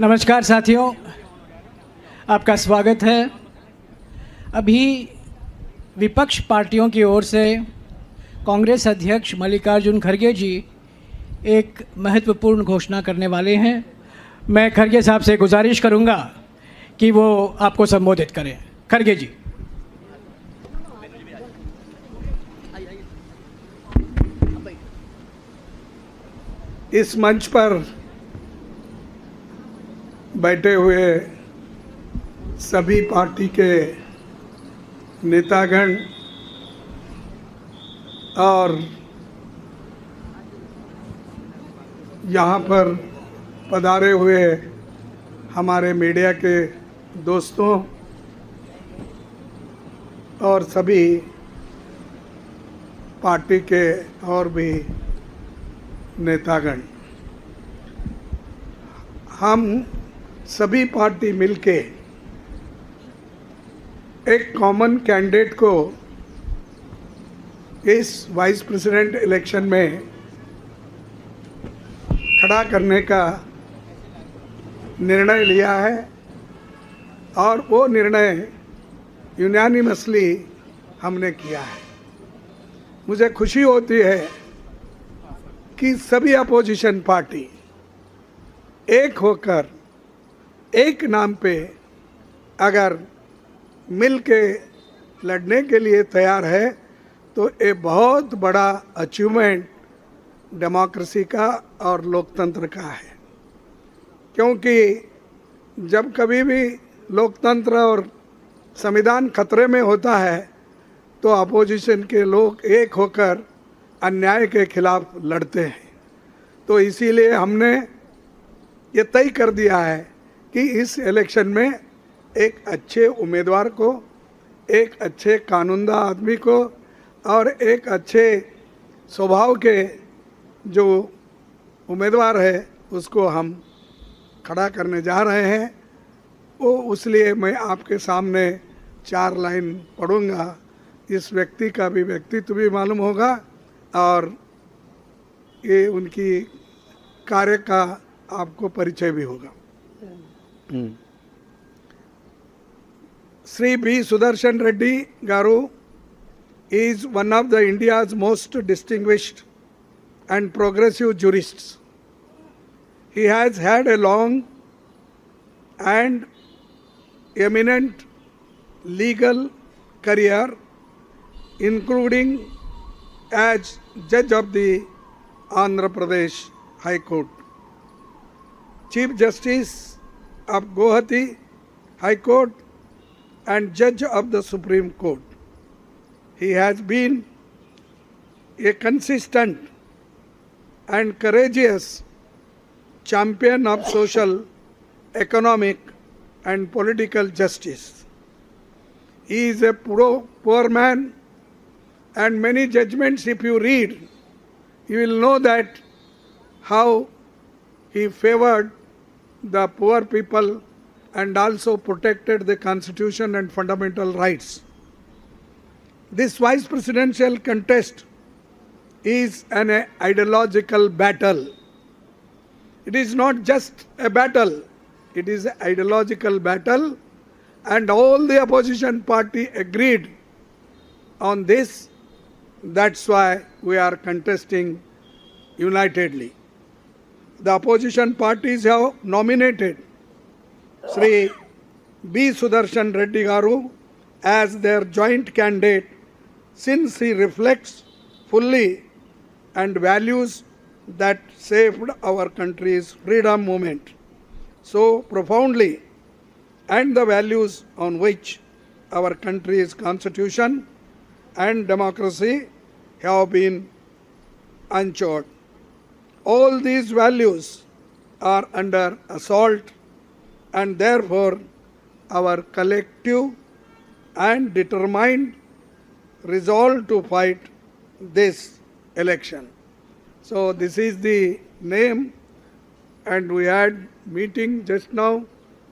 नमस्कार साथियों, आपका स्वागत है। अभी विपक्ष पार्टियों की ओर से कांग्रेस अध्यक्ष मल्लिकार्जुन खड़गे जी एक महत्वपूर्ण घोषणा करने वाले हैं। मैं खड़गे साहब से गुजारिश करूंगा कि वो आपको संबोधित करें। खड़गे जी। इस मंच पर बैठे हुए सभी पार्टी के नेतागण और यहाँ पर पधारे हुए हमारे मीडिया के दोस्तों और सभी पार्टी के और भी नेतागण, हम सभी पार्टी मिलके एक कॉमन कैंडिडेट को इस वाइस प्रेसिडेंट इलेक्शन में खड़ा करने का निर्णय लिया है और वो निर्णय यूनानिमसली हमने किया है। मुझे खुशी होती है कि सभी अपोजिशन पार्टी एक होकर एक नाम पे अगर मिल के लड़ने के लिए तैयार है तो ये बहुत बड़ा अचीवमेंट डेमोक्रेसी का और लोकतंत्र का है। क्योंकि जब कभी भी लोकतंत्र और संविधान खतरे में होता है तो अपोजिशन के लोग एक होकर अन्याय के खिलाफ लड़ते हैं। तो इसीलिए हमने ये तय कर दिया है कि इस इलेक्शन में एक अच्छे उम्मीदवार को, एक अच्छे कानूनदा आदमी को और एक अच्छे स्वभाव के जो उम्मीदवार है उसको हम खड़ा करने जा रहे हैं। वो उसलिए मैं आपके सामने 4 लाइन पढ़ूंगा। इस व्यक्ति का भी व्यक्तित्व भी मालूम होगा और ये उनकी कार्य का आपको परिचय भी होगा। Sri B. Sudarshan Reddy Garu is one of the India's most distinguished and progressive jurists. He has had a long and eminent legal career, including as judge of the Andhra Pradesh High Court, Chief Justice of Guwahati High Court and Judge of the Supreme Court. He has been a consistent and courageous champion of social, economic and political justice. He is a poor man, and many judgments if you read, you will know that how he favored the poor people and also protected the constitution and fundamental rights. This vice presidential contest is an ideological battle. It is not just a battle, it is an ideological battle, and all the opposition party agreed on this. That's why we are contesting unitedly. The opposition parties have nominated Sri B. Sudarshan Reddy Garu as their joint candidate since he reflects fully and values that saved our country's freedom movement so profoundly, and the values on which our country's constitution and democracy have been ensured. All these values are under assault, and therefore our collective and determined resolve to fight this election. So this is the name, and we had meeting just now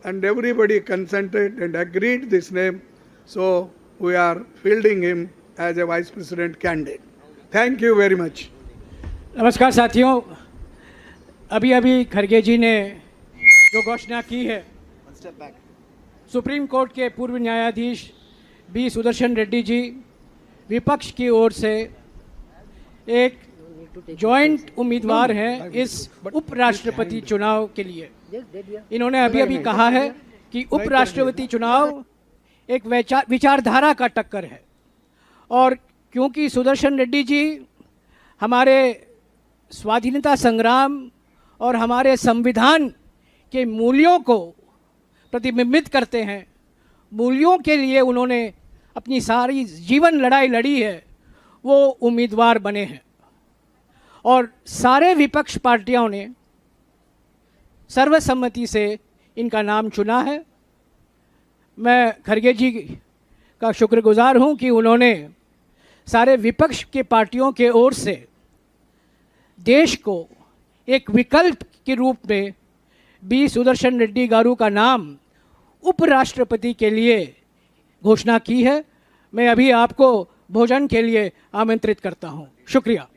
and everybody consented and agreed this name. So we are fielding him as a vice president candidate. Thank you very much. नमस्कार साथियों, अभी खड़गे जी ने जो घोषणा की है। Supreme court के पूर्व न्यायाधीश बी सुदर्शन रेड्डी जी विपक्ष की ओर से एक जॉइंट उम्मीदवार हैं इस उपराष्ट्रपति चुनाव के लिए। इन्होंने अभी अभी कहा है कि उपराष्ट्रपति चुनाव एक विचारधारा का टक्कर है, और क्योंकि सुदर्शन रेड्डी जी हमारे स्वाधीनता संग्राम और हमारे संविधान के मूल्यों को प्रतिबिंबित करते हैं, मूल्यों के लिए उन्होंने अपनी सारी जीवन लड़ाई लड़ी है, वो उम्मीदवार बने हैं। और सारे विपक्ष पार्टियों ने सर्वसम्मति से इनका नाम चुना है। मैं खड़गे जी का शुक्रगुजार हूं कि उन्होंने सारे विपक्ष के पार्टियों के ओर से देश को एक विकल्प के रूप में बी सुदर्शन रेड्डी गारू का नाम उपराष्ट्रपति के लिए घोषणा की है। मैं अभी आपको भोजन के लिए आमंत्रित करता हूं। शुक्रिया।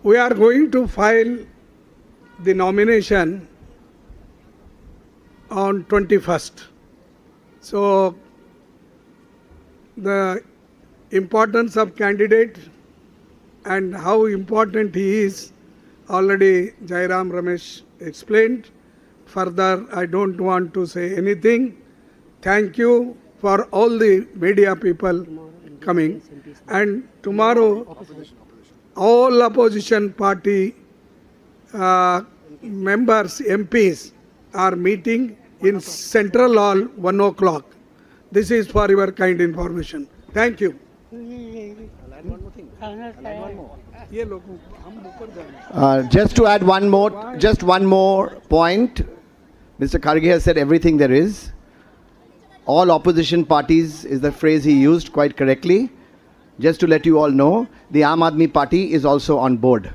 We are going to file the nomination on 21st. So the importance of candidate and how important he is already Jairam Ramesh explained. Further, I don't want to say anything. Thank you for all the media people coming. And tomorrow, all opposition party members, MPs are meeting in Central Hall 1 o'clock. This is for your kind information. Thank you. Just to add one more point. Mr. Kharge has said everything there is. All opposition parties is the phrase he used quite correctly. Just to let you all know, the Aam Aadmi Party is also on board.